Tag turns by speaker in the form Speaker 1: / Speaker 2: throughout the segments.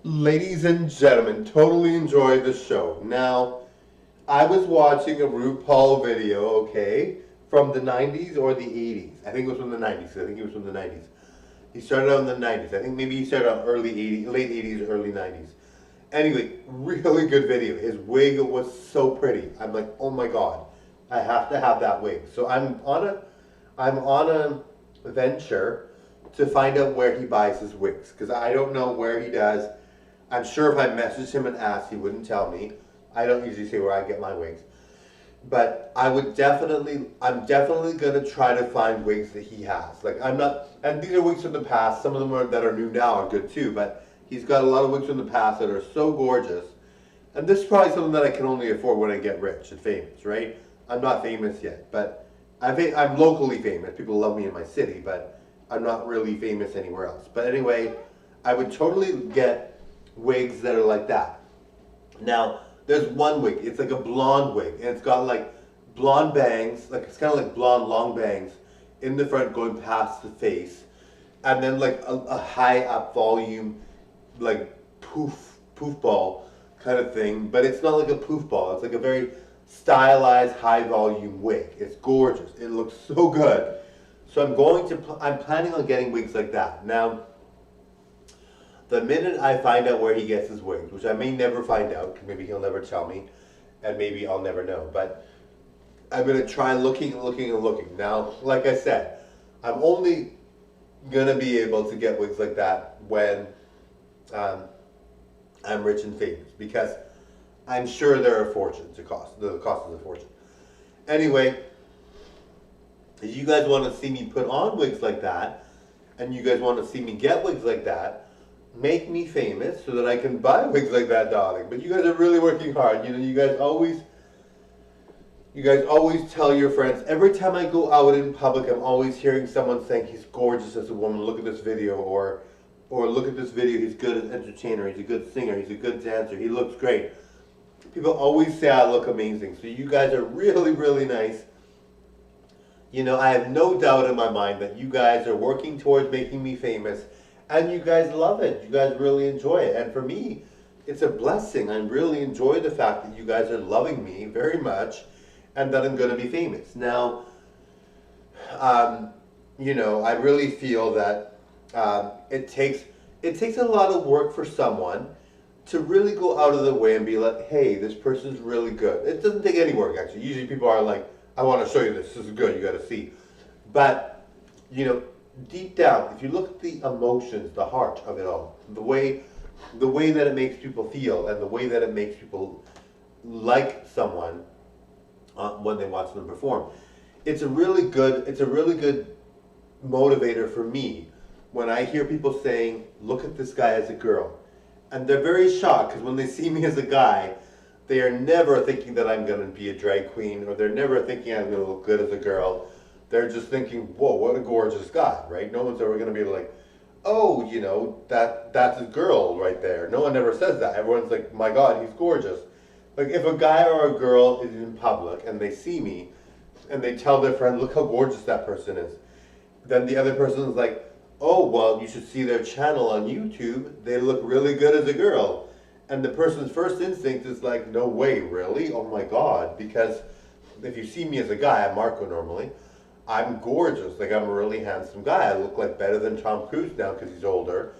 Speaker 1: Ladies and gentlemen, totally enjoyed the show. Now, I was watching a RuPaul video, okay, from the 90s or the 80s. I think it was from the 90s. I think it was from the 90s. He started out in the 90s. I think maybe he started out early 80s, late 80s, early 90s. Anyway, really good video. His wig was so pretty. I'm like, oh my god, I have to have that wig. So I'm on a venture to find out where he buys his wigs because I don't know where he does. I'm sure if I messaged him and asked, he wouldn't tell me. I don't usually say where I get my wigs, but I'm definitely gonna try to find wigs that he has. Like I'm not, and these are wigs from the past. Some of them that are new now are good too, but he's got a lot of wigs from the past that are so gorgeous. And this is probably something that I can only afford when I get rich and famous, right? I'm not famous yet, but I'm locally famous. People love me in my city, but I'm not really famous anywhere else. But anyway, I would totally get wigs that are like that. Now, there's one wig. It's like a blonde wig, and it's got like blonde bangs, like it's kind of like blonde long bangs in the front going past the face, and then like a high up volume, like poof ball kind of thing. But it's not like a poof ball. It's like a very stylized high volume wig. It's gorgeous. It looks so good. So I'm planning on getting wigs like that. Now, the minute I find out where he gets his wigs, which I may never find out, maybe he'll never tell me, and maybe I'll never know, but I'm gonna try looking and looking and looking. Now, like I said, I'm only gonna be able to get wigs like that when um, I'm rich and famous, because I'm sure there are fortunes to cost. The cost is a fortune. Anyway, if you guys want to see me put on wigs like that, and you guys want to see me get wigs like that, make me famous so that I can buy wigs like that, darling. But you guys are really working hard. You know, you guys always tell your friends. Every time I go out in public, I'm always hearing someone saying he's gorgeous as a woman. Look at this video, or look at this video. He's good as an entertainer. He's a good singer. He's a good dancer. He looks great. People always say I look amazing. So you guys are really, really nice. You know, I have no doubt in my mind that you guys are working towards making me famous, and you guys love it. You guys really enjoy it. And for me, it's a blessing. I really enjoy the fact that you guys are loving me very much and that I'm going to be famous. Now, you know, I really feel that it takes a lot of work for someone to really go out of the way and be like, hey, this person's really good. It doesn't take any work, actually. Usually people are like, I want to show you this. This is good. You got to see. But, you know, deep down, if you look at the emotions, the heart of it all, the way that it makes people feel, and the way that it makes people like someone when they watch them perform, it's a really good motivator for me when I hear people saying, look at this guy as a girl. And they're very shocked because when they see me as a guy, they are never thinking that I'm going to be a drag queen, or they're never thinking I'm going to look good as a girl. They're just thinking, whoa, what a gorgeous guy, right? No one's ever going to be like, oh, you know, that's a girl right there. No one ever says that. Everyone's like, my God, he's gorgeous. Like if a guy or a girl is in public and they see me and they tell their friend, look how gorgeous that person is, then the other person is like, oh, well, you should see their channel on YouTube. They look really good as a girl. And the person's first instinct is like, no way, really? Oh my God. Because if you see me as a guy, I'm Marco normally, I'm gorgeous. Like I'm a really handsome guy. I look like better than Tom Cruise now because he's older.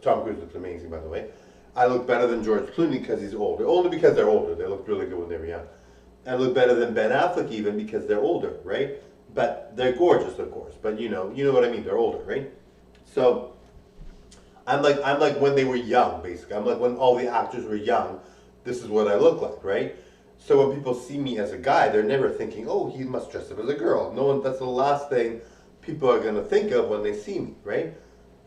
Speaker 1: Tom Cruise looks amazing, by the way. I look better than George Clooney because he's older. Only because they're older. They looked really good when they were young. I look better than Ben Affleck even because they're older, right? But they're gorgeous, of course. But you know what I mean. They're older, right? So I'm like when they were young, basically. I'm like when all the actors were young. This is what I look like, right? So when people see me as a guy, they're never thinking, oh, he must dress up as a girl. No one. That's the last thing people are gonna think of when they see me, right?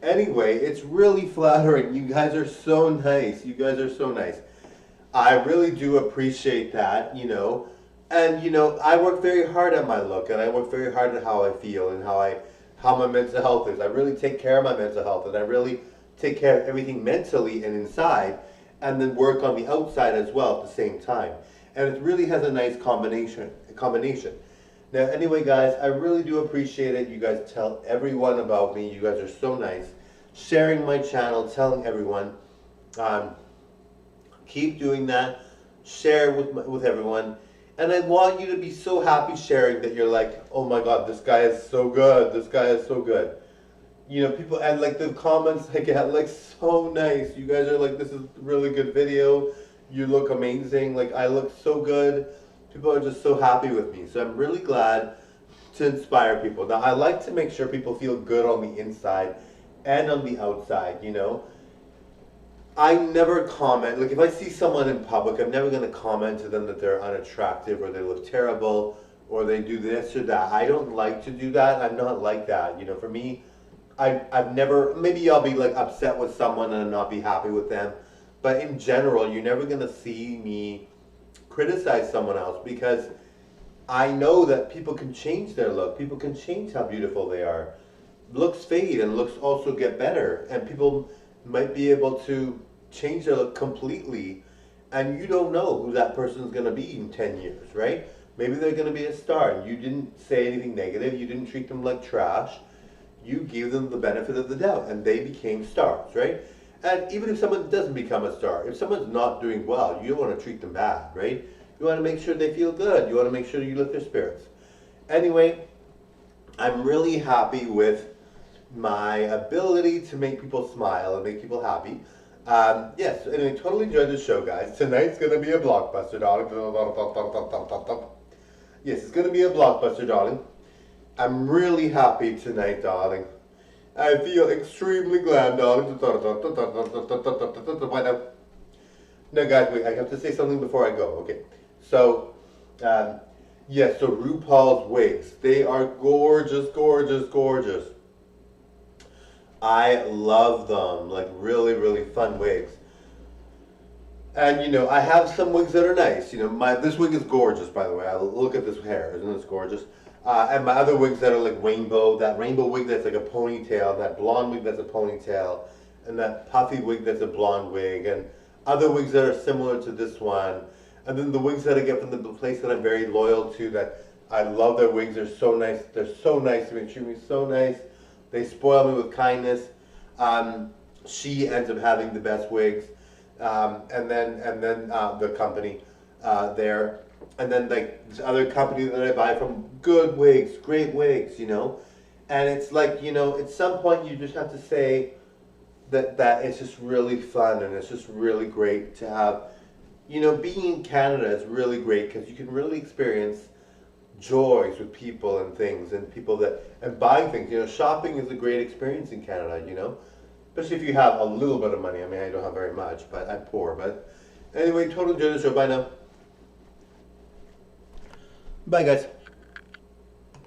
Speaker 1: Anyway, it's really flattering. You guys are so nice. You guys are so nice. I really do appreciate that, you know. And you know, I work very hard at my look, and I work very hard at how I feel and how my mental health is. I really take care of my mental health, and I really take care of everything mentally and inside, and then work on the outside as well at the same time. And it really has a nice combination. Now, anyway, guys, I really do appreciate it. You guys tell everyone about me. You guys are so nice. Sharing my channel, telling everyone. Um, keep doing that. Share with everyone. And I want you to be so happy sharing that you're like, oh my God, this guy is so good. This guy is so good. You know, people, and like the comments I get, like, so nice. You guys are like, this is a really good video. You look amazing. Like, I look so good. People are just so happy with me. So I'm really glad to inspire people. Now, I like to make sure people feel good on the inside and on the outside, you know. I never comment, like if I see someone in public, I'm never going to comment to them that they're unattractive or they look terrible or they do this or that. I don't like to do that. I'm not like that. You know, for me, I've never, maybe I'll be like upset with someone and not be happy with them. But in general, you're never going to see me criticize someone else because I know that people can change their look. People can change how beautiful they are. Looks fade and looks also get better. And people might be able to change their look completely, and you don't know who that person's going to be in 10 years, right? Maybe they're going to be a star, and you didn't say anything negative, you didn't treat them like trash, you gave them the benefit of the doubt, and they became stars, right? And even if someone doesn't become a star, if someone's not doing well, you don't want to treat them bad, right? You want to make sure they feel good, you want to make sure you lift their spirits. Anyway, I'm really happy with my ability to make people smile and make people happy. Yes, anyway, totally enjoyed the show, guys. Tonight's going to be a blockbuster, darling. Yes, it's going to be a blockbuster, darling. I'm really happy tonight, darling. I feel extremely glad, darling. Why now? No, guys, wait, I have to say something before I go, okay? So, yes, so RuPaul's wigs. They are gorgeous, gorgeous, gorgeous. I love them, like really, really fun wigs. And you know, I have some wigs that are nice. You know, this wig is gorgeous, by the way. Look at this hair, isn't this gorgeous? And my other wigs that are like rainbow, that rainbow wig that's like a ponytail, that blonde wig that's a ponytail, and that puffy wig that's a blonde wig, and other wigs that are similar to this one. And then the wigs that I get from the place that I'm very loyal to, that I love their wigs. They're so nice. They're so nice to me. They treat me so nice. They spoil me with kindness. She ends up having the best wigs, and then the company there, and then like this other company that I buy from, good wigs, great wigs, you know. And it's like, you know, at some point you just have to say that it's just really fun and it's just really great to have. You know, being in Canada is really great because you can really experience joys with people and things and and buying things. You know, shopping is a great experience in Canada, you know, especially if you have a little bit of money. I mean, I don't have very much, but I'm poor. But anyway, totally enjoy the show. Bye now. Bye, guys.